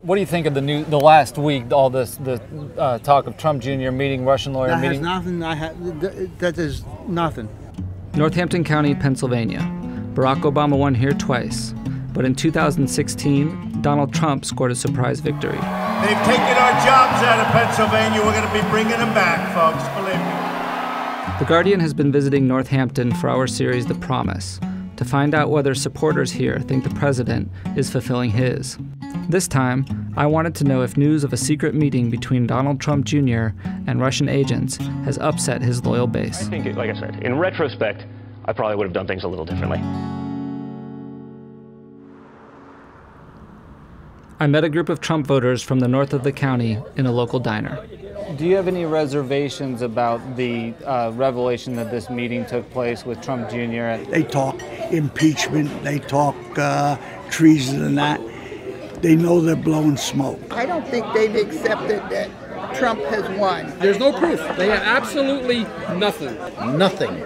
What do you think of the last week, all this, the talk of Trump Jr. meeting, Russian lawyer meeting? That is nothing. Northampton County, Pennsylvania. Barack Obama won here twice, but in 2016, Donald Trump scored a surprise victory. They've taken our jobs out of Pennsylvania. We're going to be bringing them back, folks, believe me. The Guardian has been visiting Northampton for our series, The Promise, to find out whether supporters here think the president is fulfilling his. This time, I wanted to know if news of a secret meeting between Donald Trump Jr. and Russian agents has upset his loyal base. I think, like I said, in retrospect, I probably would have done things a little differently. I met a group of Trump voters from the north of the county in a local diner. Do you have any reservations about the revelation that this meeting took place with Trump Jr.? They talk impeachment, they talk treason and that. They know they're blowing smoke. I don't think they've accepted that Trump has won. There's no proof. They have absolutely nothing. Nothing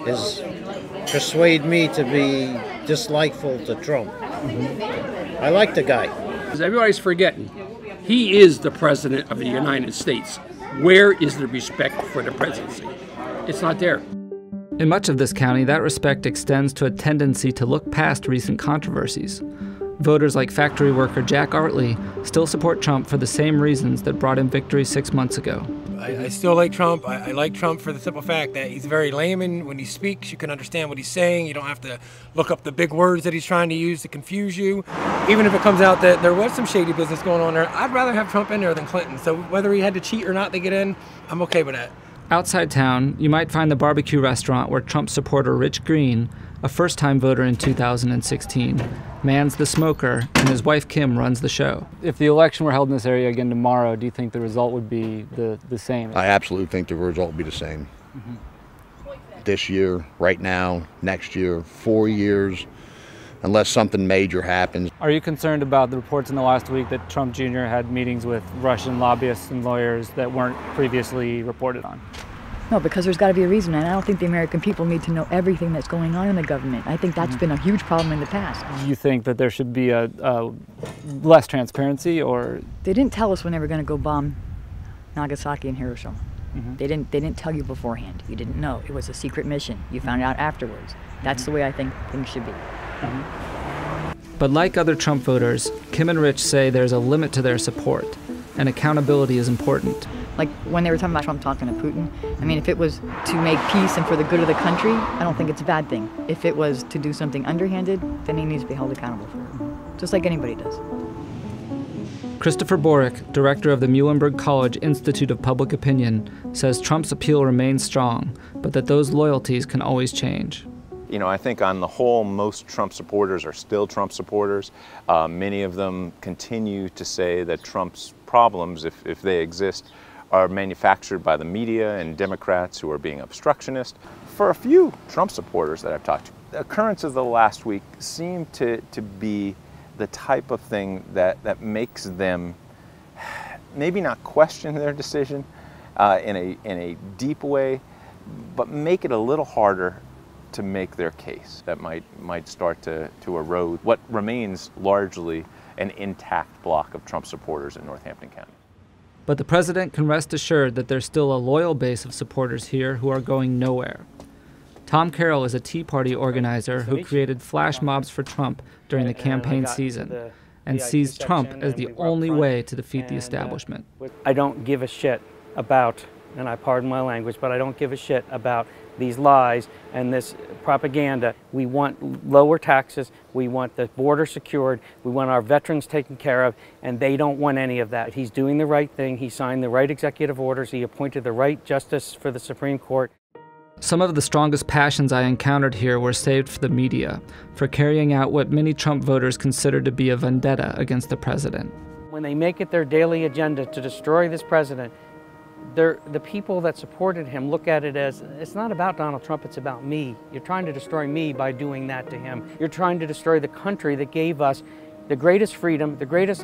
has persuaded me to be dislikeful to Trump. I like the guy. Everybody's forgetting, he is the president of the United States. Where is the respect for the presidency? It's not there. In much of this county, that respect extends to a tendency to look past recent controversies. Voters like factory worker Jack Artley still support Trump for the same reasons that brought him victory 6 months ago. I still like Trump. I like Trump for the simple fact that he's very layman. When he speaks, you can understand what he's saying. You don't have to look up the big words that he's trying to use to confuse you. Even if it comes out that there was some shady business going on there, I'd rather have Trump in there than Clinton. So whether he had to cheat or not to get in, I'm okay with that. Outside town, you might find the barbecue restaurant where Trump supporter Rich Green, a first-time voter in 2016, mans the smoker, and his wife Kim runs the show. If the election were held in this area again tomorrow, do you think the result would be the same? I absolutely think the result would be the same. This year, right now, next year, 4 years, unless something major happens. Are you concerned about the reports in the last week that Trump Jr. had meetings with Russian lobbyists and lawyers that weren't previously reported on? No, because there's got to be a reason, and I don't think the American people need to know everything that's going on in the government. I think that's been a huge problem in the past. You think that there should be a less transparency, or? They didn't tell us when they were going to go bomb Nagasaki and Hiroshima. They didn't tell you beforehand. You didn't know. It was a secret mission. You found out afterwards. That's the way I think things should be. But like other Trump voters, Kim and Rich say there's a limit to their support, and accountability is important. Like when they were talking about Trump talking to Putin, I mean, if it was to make peace and for the good of the country, I don't think it's a bad thing. If it was to do something underhanded, then he needs to be held accountable for it, just like anybody does. Christopher Borick, director of the Muhlenberg College Institute of Public Opinion, says Trump's appeal remains strong, but that those loyalties can always change. You know, I think on the whole, most Trump supporters are still Trump supporters. Many of them continue to say that Trump's problems, if they exist, are manufactured by the media and Democrats who are being obstructionist. For a few Trump supporters that I've talked to, the occurrences of the last week seem to be the type of thing that makes them maybe not question their decision in a deep way, but make it a little harder to make their case. That might start to erode what remains largely an intact block of Trump supporters in Northampton County. But the president can rest assured that there's still a loyal base of supporters here who are going nowhere. Tom Carroll is a Tea Party organizer who created flash mobs for Trump during the campaign season and sees Trump as the only way to defeat the establishment. I don't give a shit about, and I pardon my language, but I don't give a shit about these lies and this propaganda. We want lower taxes, we want the border secured, we want our veterans taken care of, and they don't want any of that. He's doing the right thing, he signed the right executive orders, he appointed the right justice for the Supreme Court. Some of the strongest passions I encountered here were saved for the media, for carrying out what many Trump voters consider to be a vendetta against the president. When they make it their daily agenda to destroy this president, the people that supported him look at it as, it's not about Donald Trump, it's about me. You're trying to destroy me by doing that to him. You're trying to destroy the country that gave us the greatest freedom, the greatest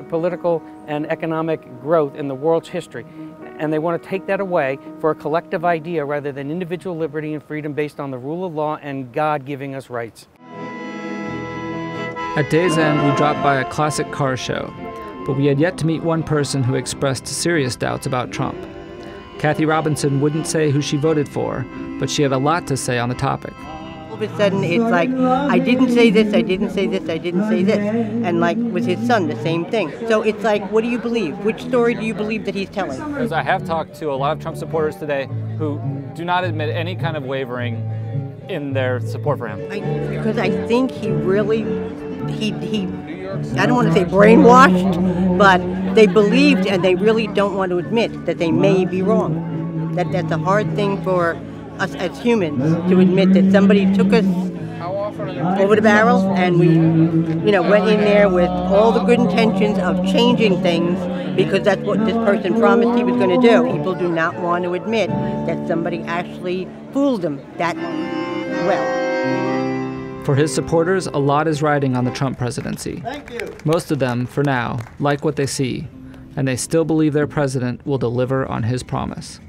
political and economic growth in the world's history. And they want to take that away for a collective idea rather than individual liberty and freedom based on the rule of law and God giving us rights. At day's end, we dropped by a classic car show. but we had yet to meet one person who expressed serious doubts about Trump. Kathy Robinson wouldn't say who she voted for, but she had a lot to say on the topic. All of a sudden, it's like, I didn't say this, I didn't say this, I didn't say this. And like with his son, the same thing. So it's like, what do you believe? Which story do you believe that he's telling? Because I have talked to a lot of Trump supporters today who do not admit any kind of wavering in their support for him. Because I think he really, I don't want to say brainwashed, but they believed and they really don't want to admit that they may be wrong. That's a hard thing for us as humans to admit that somebody took us over the barrel and we, went in there with all the good intentions of changing things because that's what this person promised he was going to do. People do not want to admit that somebody actually fooled them that well. For his supporters, a lot is riding on the Trump presidency. Thank you. Most of them, for now, like what they see, and they still believe their president will deliver on his promise.